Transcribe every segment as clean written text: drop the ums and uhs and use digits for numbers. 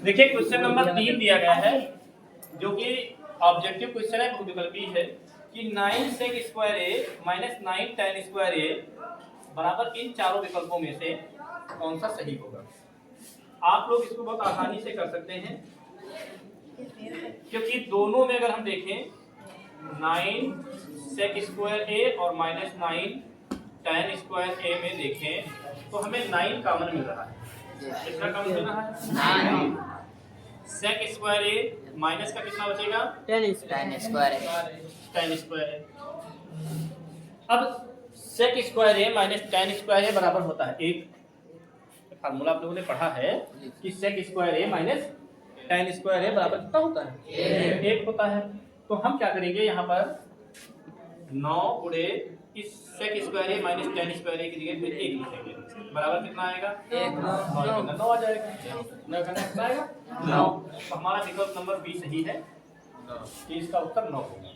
देखिए question number 3 दिया गया है जो कि ऑब्जेक्टिव क्वेश्चन है, बहुविकल्पी है कि 9 sec स्क्वायर ए माइनस 9 tan स्क्वायर ए बराबर इन चारों विकल्पों में से कौन सा सही होगा। आप लोग इसको बहुत आसानी से कर सकते हैं क्योंकि दोनों में अगर हम देखें 9 sec स्क्वायर ए और माइनस 9 tan स्क्वायर ए में देखें तो हमें 9 कॉमन मिल रहा है। कितना कॉमन मिल रहा है? 9 sec स्क्वायर ए माइनस का कितना बचेगा? tan स्क्वायर ए। अब sec स्क्वायर ए माइनस tan स्क्वायर ए बराबर होता है 1। फार्मूला आप लोगों ने पढ़ा है कि sec स्क्वायर ए माइनस tan स्क्वायर ए बराबर कितना होता है? 1 होता है। तो हम क्या करेंगे यहाँ पर 9 गुणे इस sec स्क्वायर ए माइनस tan स्क्वायर ए की जगह पे 1 लिखेंगे, बराबर कितना आएगा? 9 आ जाएगा। 9 कितना आएगा? 9। तो हमारा विकल्प नंबर बी सही है कि इसका उत्तर 9 होगा।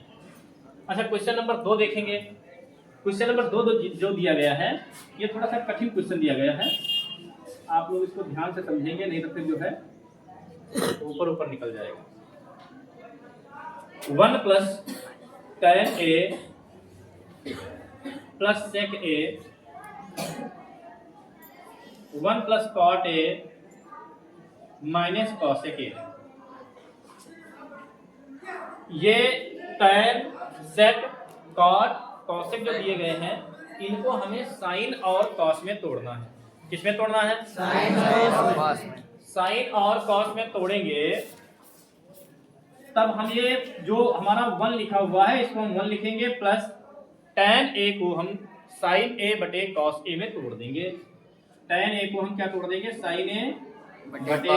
अच्छा क्वेश्चन नंबर 2 देखेंगे। क्वेश्चन नंबर 2 जो दिया गया है ये थोड़ा सा कठिन क्वेश्चन दिया गया है, आप लोग इसको ध्यान से समझेंगे नहीं तो फिर जो है ऊपर ऊपर निकल जाएगा। 1 प्लस tan ए प्लस sec ए 1 प्लस cot ए माइनस cosec ए। ये tan sec cot cosec जो दिए गए हैं इनको हमें sin और cos में तोड़ना है। किसमें तोड़ना है? sin और cos में तोड़ेंगे तब हम ये जो हमारा 1 लिखा हुआ है इसको हम 1 लिखेंगे प्लस tan a को हम sin a बटे cos a में तोड़ देंगे। tan a को हम क्या तोड़ देंगे? sin a बटे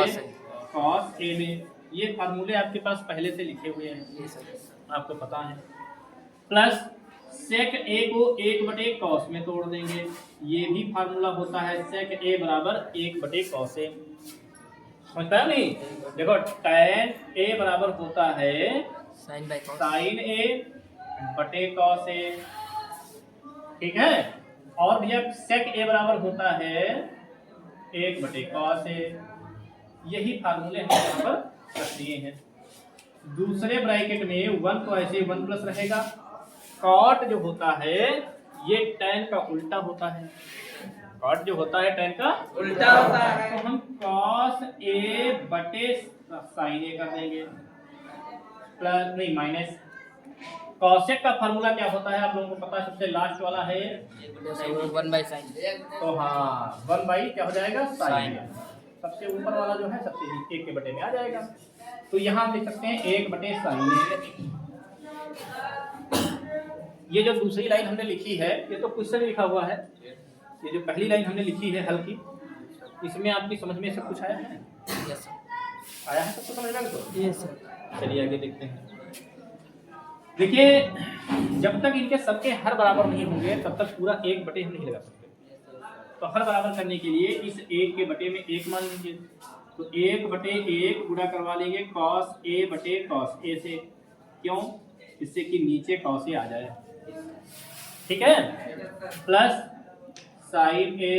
cos a में। ये फार्मूले आपके पास पहले से लिखे हुए हैं, आपको पता है। प्लस sec a को 1 बटे cos में तोड़ देंगे, ये भी फार्मूला होता है sec a बराबर 1 बटे cos a। समझता है नहीं? देखो tan a बराबर होता है sin a बटे cos a, ठीक है। और भैया sec a बराबर होता है 1 बटे cos a। यही फार्मूले हम यहाँ पर रख दिए हैं। दूसरे ब्रैकेट में 1 तो ऐसे 1 प्लस रहेगा। cot जो होता है ये tan का उल्टा होता है। cot जो होता है tan का उल्टा होता है, तो हम cos a बटे sin a कर देंगे प्लस नहीं माइनस। cosec का फार्मूला क्या होता है आप लोगों को पता है, सबसे लास्ट वाला है 1/sin। तो हाँ 1 क्या हो जाएगा? sin। सबसे ऊपर वाला जो है सबसे 1 के बटे में आ जाएगा। तो यहाँ हम लिख सकते हैं 1 बटे sin a। ये जो दूसरी लाइन हमने लिखी है ये तो क्वेश्चन लिखा हुआ है, ये जो पहली लाइन हमने लिखी है हल की, इसमें आपकी समझ में सब कुछ आया है? यस आया है सबको समझ में? तो यस चलिए आगे देखते हैं। देखिए जब तक इनके सबके हर बराबर नहीं होंगे तब तक पूरा 1 बटे हम नहीं लगा सकते। तो हर बराबर करने के लिए इस 1 के बटे में 1 मान लीजिए, तो 1 बटे 1 गुणा करवा लेंगे cos a बटे cos a से। क्यों? इससे कि नीचे cos a आ जाए, ठीक है। प्लस sin a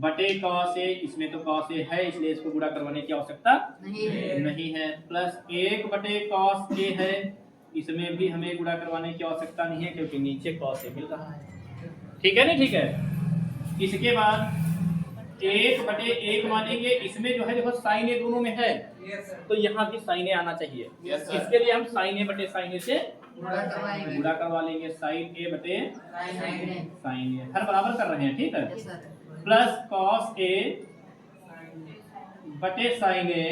बटे cos a, इसमें तो cos a है इसलिए इसको गुणा करवाने की आवश्यकता नहीं है। प्लस 1 बटे cos a है, इसमें भी हमें गुणा करवाने की आवश्यकता नहीं है क्योंकि नीचे cos a मिल रहा है, ठीक है नहीं? ठीक है। इसके बाद 1 बटे 1 मानेंगे, इसमें जो है देखो sin a दोनों में है तो यहाँ भी sin a आना चाहिए। इसके लिए हम sin a बटे sin a से गुणा करवा लेंगे, sin a बटे sin a हर बराबर कर रहे हैं, ठीक है। प्लस cos a बटे sin a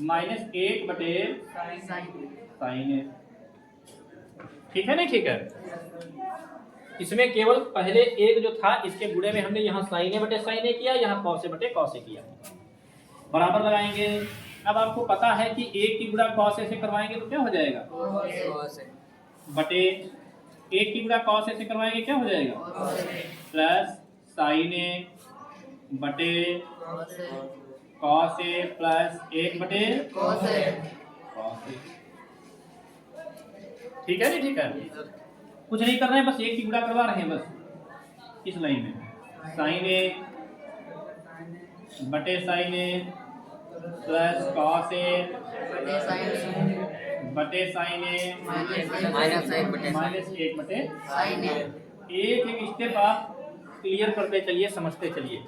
माइनस 1 बटे sin a, ठीक है नहीं? ठीक है। इसमें केवल पहले 1 जो था इसके गुणे में हमने यहाँ sin a बटे sin a किया, यहाँ cos a बटे cos a किया, बराबर लगाएंगे। अब आपको पता है कि 1 की गुणा cos a से करवाएंगे तो क्या हो जाएगा? बटे 1 की गुणा cos a से करवाएंगे क्या हो जाएगा? प्लस sin a बटे cos a प्लस 1 बटे cos a, ठीक है नहीं? ठीक है। कुछ नहीं कर रहे हैं, बस 1 की गुणा करवा रहे हैं बस इस लाइन में। sin a बटे sin a plus cos A बटे साइन ए बटे साइन ए माइनस एक बटे माइनस एक बटे साइन ए। एक एक स्टेप आप क्लियर करते चलिए, समझते चलिए,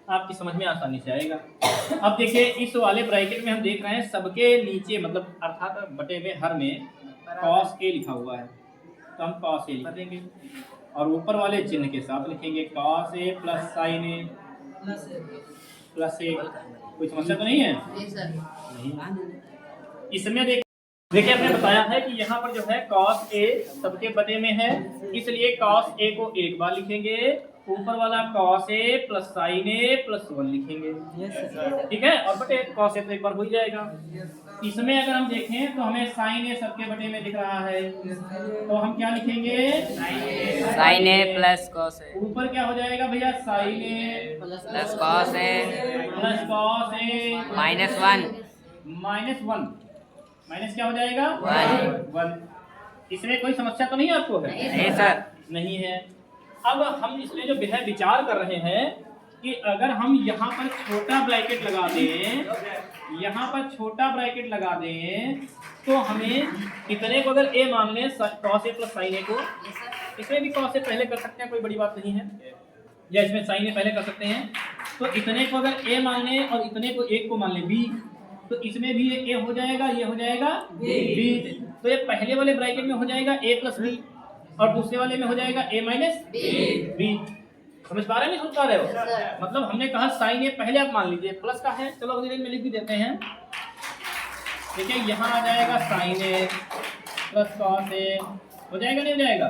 आपकी समझ में आसानी से आएगा। अब देखिए इस वाले ब्रैकेट में हम देख रहे हैं सबके नीचे मतलब अर्थात बटे में हर में कॉस ए लिखा हुआ है, तो हम कॉस ए लिख देंगे और ऊपर वाले चिन्ह के साथ लिखेंगे cos A plus sign A plus ए। कोई समस्या तो नहीं है? जी सर। नहीं। इसमें देखिए आपने बताया है कि यहाँ पर जो है cos a सबके बटे में है, इसलिए cos a को एक बार लिखेंगे, ऊपर वाला cos a plus sin a plus 1 लिखेंगे, ठीक है, और बटे cos a तो एक बार हो ही जाएगा। इसमें अगर हम देखें तो हमें sin a सबके बटे में दिख रहा है, तो हम क्या लिखेंगे? Sign A plus cos A ऊपर क्या हो जाएगा भैया? sin a plus cos A plus cos a minus 1 minus 1 minus क्या हो जाएगा? 1। इसमें कोई समस्या तो नहीं आपको है? नहीं सर। नहीं है। अब हम इसमें जो है विचार कर रहे हैं कि अगर हम यहाँ पर छोटा ब्रैकेट लगा दें, यहाँ पर छोटा ब्रैकेट लगा दें तो हमें कितने को अगर a मान लें cos a plus sin a को, इसमें भी cos a पहले कर सकते हैं, कोई बड़ी बात नहीं है, या इसमें sin a पहले कर सकते हैं, तो इतने को अगर a मान लें और इतने को एक को मान लें b, तो इसमें भी ये a हो जाएगा, ये हो जाएगा b। तो ये पहले वाले ब्रैकेट में हो जाएगा a प्लस b और दूसरे वाले में हो जाएगा a माइनस b। समझ पा रहे हैं? नहीं समझ पा रहे हो? मतलब हमने कहा साइन ए पहले आप मान लीजिए, प्लस का है, चलो अगली लाइन में लिख भी देते हैं। देखिए यहाँ आ जाएगा sign A plus cos A, हो जाएगा नहीं हो जाएगा?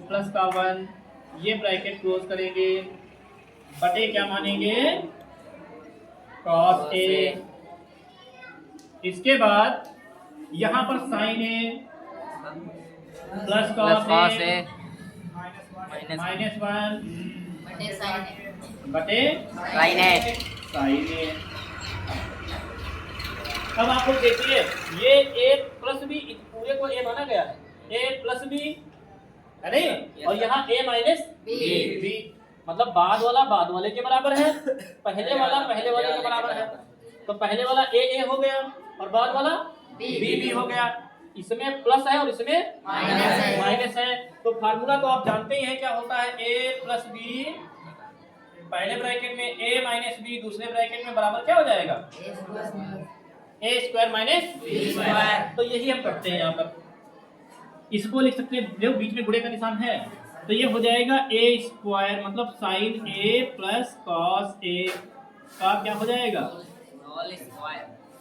प्लस का 1, ये ब्रैकेट क्लोज करेंगे, बटे क्या मानेंगे? Cos A. इसके बाद यहाँ पर sign A plus cos A minus 1 बटे साइन ए साइन ए। अब आप लोग देखिए ये a प्लस बी पूरे को a माना गया है, a प्लस बी है नहीं, और यहाँ a माइनस बी, मतलब बाद वाला बाद वाले के बराबर है, पहले वाला पहले वाले के बराबर है, तो पहले वाला a हो गया और बाद वाला b हो गया। इसमें प्लस है और इसमें माइनस है, तो फार्मूला तो आप जानते ही हैं क्या होता है? a प्लस बी, पहले ब्रैकेट में a माइनस बी, दूसरे ब्रैकेट में बराबर क्या हो जाएगा? a square minus b square. तो यही हम करते हैं यहाँ पर, इसको लिख सकते हैं, जो बीच में गुणे का निशान है, तो ये हो जाएगा a स्क्वायर मतलब sine a plus cos a का क्या हो जाएगा?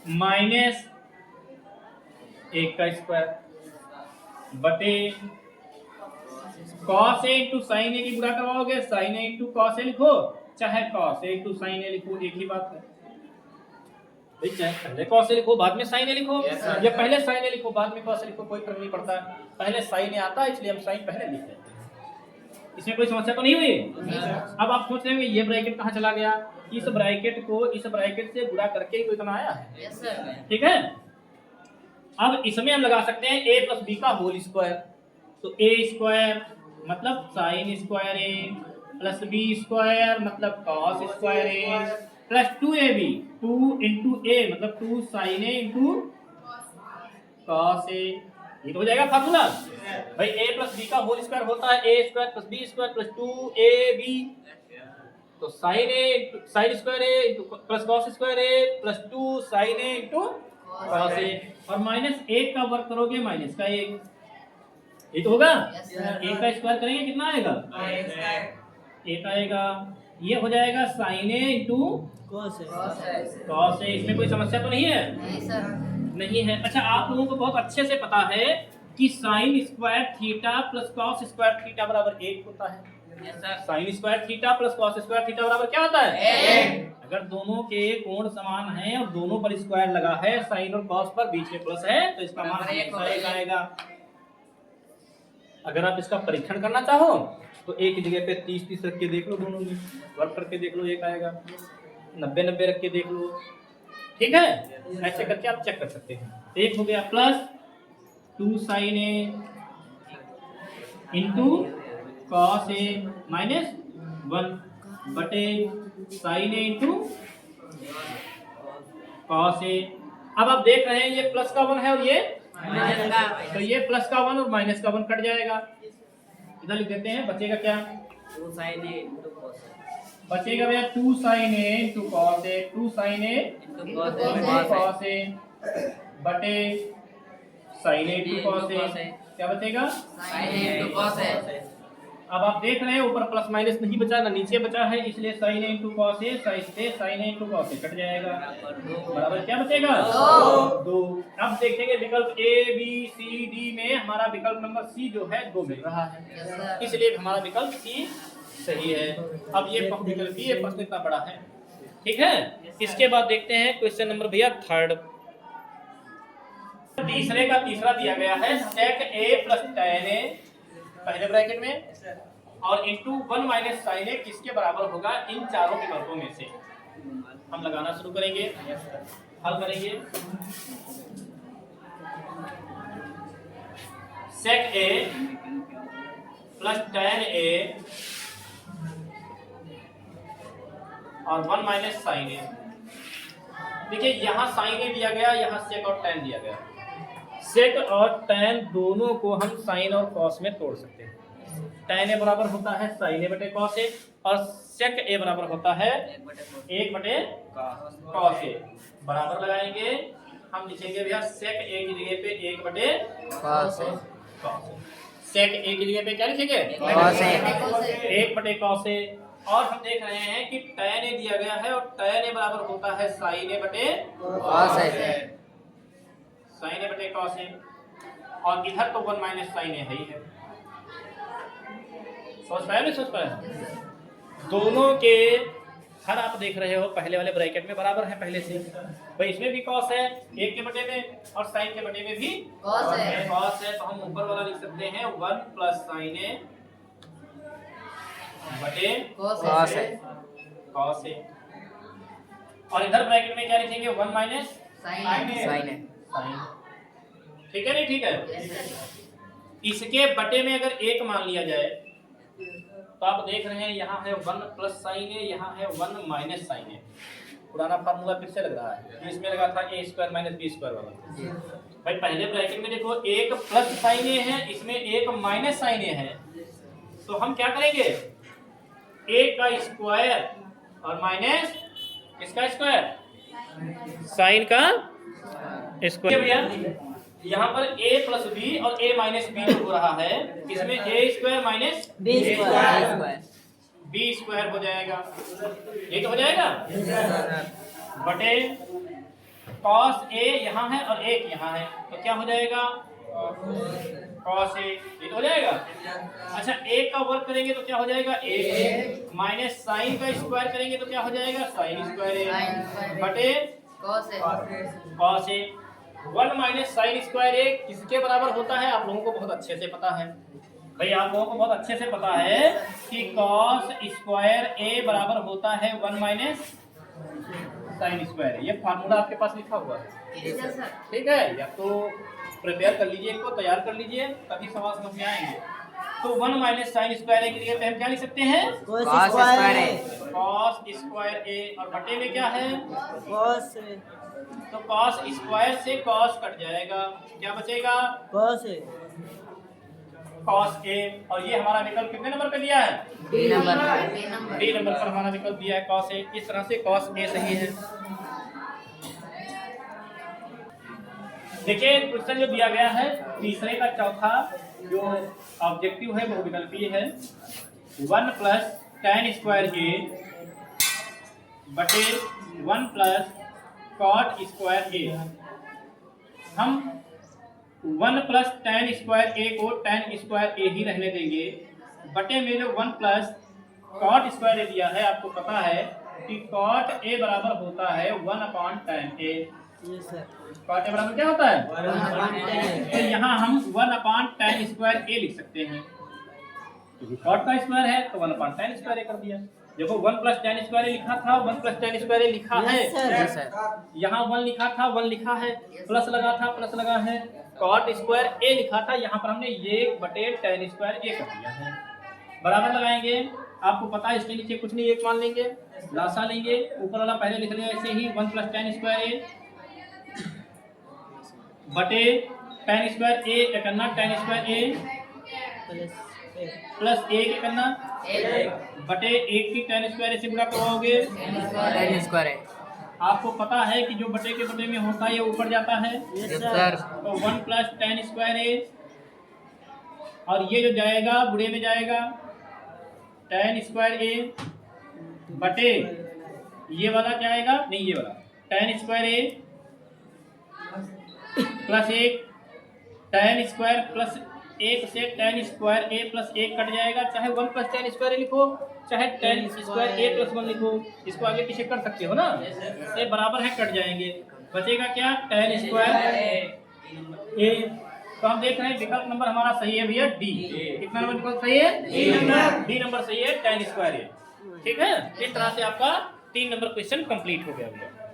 माइनस 1 का स्क्वायर बटे cos a into sine a की गुणा करवाओगे, sine a into cos a लिखो, चाहे cos a into sine a लिखो, एक ही बात है। चाहे पहले cos a लिखो बाद में sin a लिखो, या पहले sin a लिखो बाद में cos a लिखो, कोई फर्क नहीं पड़ता। पहले sin a आता है इसलिए हम sin पहले लिखते हैं। इसमें कोई समस्या तो नहीं हुई? अब आप सोच रहे होंगे ये ब्रैकेट कहाँ चला गया? इस ब्रैकेट को इस ब्रैकेट से गुणा करके ही तो इतना आया है, ठीक है। अब इसमें हम लगा सकते हैं a प्लस बी का होल स्क्वायर, तो a स्क्वायर मतलब sine square a plus b square मतलब cos square a plus 2ab, 2 into a मतलब 2 sine a into cos a। ये तो हो जाएगा फार्मूला भाई, a प्लस बी का होल स्क्वायर होता है a square plus b square plus 2ab, तो sine square a plus cos square a plus 2 sine a into cos a, और माइनस 1 का वर्क करोगे माइनस का 1, ये तो होगा। 1 का स्क्वायर करेंगे कितना आएगा? 1 आएगा। ये हो जाएगा sine a into cos a। इसमें कोई समस्या तो नहीं है? नहीं है। अच्छा आप लोगों को बहुत अच्छे से पता है कि sine square theta plus cos square theta बराबर 1 होता है। Sine square theta plus cos square theta बराबर क्या होता है? अगर दोनों के कोण समान हैं और दोनों पर स्क्वायर लगा है, साइन और कॉस पर, बीच में प्लस है, तो इसका मान 1 आएगा। अगर आप इसका परीक्षण करना चाहो तो एक ही जगह पे 30-30 रख के देख लो, दोनों में वर्क करके देख लो, 1 आएगा। 90-90 रख के देख लो, ठीक है, ऐसे करके आप चेक कर सकते हैं। 1 हो गया plus 2 sine a into cos a minus 1 बटे sine a into cos A. अब आप देख रहे हैं ये प्लस का 1 है और ये माइनस का तो ये प्लस का 1 और माइनस का 1 कट जाएगा। इधर लिख देते हैं, बचेगा क्या? 2 sin a into cos a बचेगा भैया 2 sin a into cos a, 2 sin a into into cos a cos a बटे sin a into cos a। क्या बचेगा? sin a into cos a। अब आप देख रहे हैं ऊपर प्लस माइनस नहीं बचा ना नीचे बचा है, इसलिए sin a into cos a sin a into cos a cut जाएगा। बराबर क्या बचेगा? 2। अब देखेंगे विकल्प ए बी सी डी में हमारा विकल्प नंबर सी जो है 2 मिल रहा है, इसलिए हमारा विकल्प सी सही है। अब ये विकल्प ये प्रश्न इतना बड़ा है, ठीक है। इसके बाद देखते हैं क्वेश्चन नंबर भैया 3। तीसरे का तीसरा दिया गया है sec a plus tan a पहले ब्रैकेट में और इंटू 1 माइनस साइन ए किसके बराबर होगा इन चारों विकल्पों में से। हम लगाना शुरू करेंगे, हल करेंगे। sec a plus tan a और 1 माइनस साइन ए। देखिए यहाँ साइन ए दिया गया, यहाँ सेक और tan दिया गया। सेक और tan दोनों को हम साइन और कॉस में तोड़ सकते हैं। tan ए बराबर होता है साइन ए बटे कॉस ए और सेक ए बराबर होता है 1 बटे कॉस ए। बराबर लगाएंगे, हम लिखेंगे भैया सेक ए की जगह पे 1 बटे cos a सेक ए की जगह पे क्या लिखेंगे? cos a 1 बटे कॉस ए। और हम देख रहे हैं कि tan ए दिया गया है और tan ए बराबर होता है साइन ए बटे cos a साइन ए बटे कॉस ए और इधर तो 1 माइनस साइन ए है ही है। सोच पाया नहीं सोच पाया? दोनों के हर आप देख रहे हो पहले वाले ब्रैकेट में बराबर है पहले से, भाई इसमें भी कॉस है 1 के बटे में और साइन के बटे में भी cos है। कॉस है, तो हम ऊपर वाला लिख सकते हैं 1 प्लस साइन ए बटे cos a कॉस ए और इधर ब्रैकेट में क्या लिखेंगे 1 माइनस sin a साइन। ठीक है नहीं ठीक है? इसके बटे में अगर 1 मान लिया जाए तो आप देख रहे हैं यहाँ है 1 प्लस साइन ए, यहाँ है 1 माइनस साइन ए। पुराना फार्मूला फिर से लग रहा है जो इसमें लगा था ए स्क्वायर माइनस बी स्क्वायर वाला। भाई पहले ब्रैकेट में देखो 1 प्लस साइन ए है, इसमें 1 माइनस साइन ए है, तो हम क्या करेंगे 1 का स्क्वायर और माइनस किसका स्क्वायर? साइन का स्क्वायर। भैया यहाँ पर a प्लस बी और a माइनस बी हो रहा है, इसमें a square minus b square B square हो जाएगा, ये तो हो जाएगा बटे cos a यहाँ है और 1 यहाँ है, तो क्या हो जाएगा cos a, ये तो हो जाएगा। अच्छा 1 का वर्ग करेंगे तो क्या हो जाएगा 1 माइनस साइन का स्क्वायर करेंगे तो क्या हो जाएगा साइन स्क्वायर a बटे cos a। 1 minus sine square a किसके बराबर होता है आप लोगों को बहुत अच्छे से पता है। भाई आप लोगों को बहुत अच्छे से पता है कि cos स्क्वायर ए बराबर होता है 1 माइनस साइन स्क्वायर। ये फार्मूला आपके पास लिखा हुआ है, ठीक है? या तो प्रिपेयर कर लीजिए, इनको तैयार कर लीजिए, तभी सवाल समझ में आएंगे। तो 1 माइनस साइन स्क्वायर ए की जगह पे हम क्या लिख सकते हैं cos square a cos square a और बटे में क्या है cos तो cos स्क्वायर से cos कट जाएगा, क्या बचेगा cos cos a। और ये हमारा विकल्प कितने नंबर पे दिया है? b नंबर डी नंबर पर हमारा विकल्प दिया है cos a। इस तरह से cos a सही है। देखिए क्वेश्चन जो दिया गया है तीसरे का चौथा जो ऑब्जेक्टिव है वो विकल्पीय है 1 प्लस tan स्क्वायर a बटे 1 प्लस cot स्क्वायर a। हम 1 प्लस tan स्क्वायर a को tan स्क्वायर a ही रहने देंगे, बटे में जो 1 प्लस cot स्क्वायर a दिया है आपको पता है कि cot a बराबर होता है 1 upon tan a। cot a बराबर क्या होता है? तो यहाँ हम 1 अपॉन tan स्क्वायर a लिख सकते हैं, क्योंकि cot का स्क्वायर है तो 1 अपॉन tan स्क्वायर a कर दिया। देखो 1 प्लस tan स्क्वायर लिखा था, 1 प्लस tan स्क्वायर लिखा है, यहाँ 1 लिखा था 1 लिखा है, प्लस लगा था प्लस लगा है, cot स्क्वायर a लिखा था, यहाँ पर हमने 1 बटे tan स्क्वायर a कर दिया है। बराबर लगाएंगे, आपको पता है इसके नीचे कुछ नहीं 1 मान लेंगे, लासा लेंगे, ऊपर वाला पहले लिख लिया ऐसे ही 1 प्लस tan स्क्वायर a बटे tan स्क्वायर ए क्या करना, tan स्क्वायर ए प्लस ए क्या करना, बटे 1 की tan स्क्वायर से गुणा करवाओगे। tan स्क्वायर है। आपको पता है कि जो बटे के बटे में होता है ये ऊपर जाता है। सर तो 1 प्लस tan स्क्वायर ए, और ये जो जाएगा बुढ़े में जाएगा tan स्क्वायर ए बटे ये वाला क्या आएगा, नहीं ये वाला tan स्क्वायर ए प्लस 1 tan स्क्वायर प्लस 1 से tan स्क्वायर ए प्लस 1 कट जाएगा। चाहे 1 प्लस tan स्क्वायर ए लिखो, चाहे tan स्क्वायर ए प्लस 1 लिखो, इसको आगे पीछे कर सकते हो ना, ये बराबर है, कट जाएंगे। बचेगा क्या, tan स्क्वायर ए। तो हम देख रहे हैं विकल्प नंबर हमारा सही है भैया डी। कितना नंबर विकल्प सही है, डी नंबर सही है, tan स्क्वायर ए। ठीक है, इस तरह से आपका 3 नंबर क्वेश्चन कंप्लीट हो गया भैया।